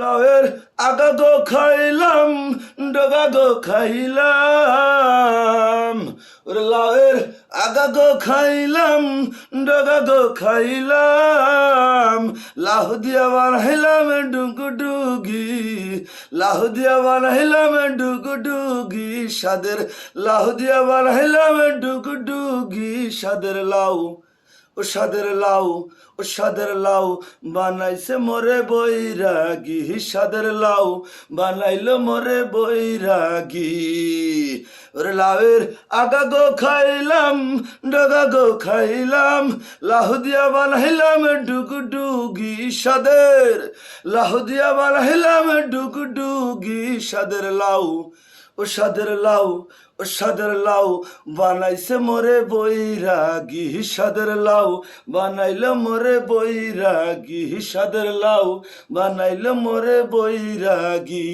লাউয়ের আগা গো খাইলাম, ডগা গো খাইলাম। ওরে লাউয়ের আগা গো খাইলাম, ডগা গো খাইলাম। লাহু দিয়া বানাইলাম ডুগডুগি, লাহু দিয়া বানাইলাম ডুগডুগি সাদের। লাহু দিয়া বানাইলাম ডুগডুগি সাদের লাউ। ও সাদের লাউ, ও সাদের লাউ বানাইছে মোরে বৈরাগী। সাদের লাউ বানাইলো মোরে বৈরাগী। ওরে লাউয়ের আগা গো খাইলাম, ডগা গো খাইলাম। লাহু দিয়া বানাইলাম ডুগডুগি সাদের। লাহু দিয়া বানাইলাম ডুগডুগি সাদের লাউ। ও সাদের লাউ, ও সাদের লাউ বানাইছে মোরে বৈরাগী। সাদের লাউ বানাইলো মোরে বৈরাগী। সাদের লাউ বানাইলো মোরে বৈরাগী।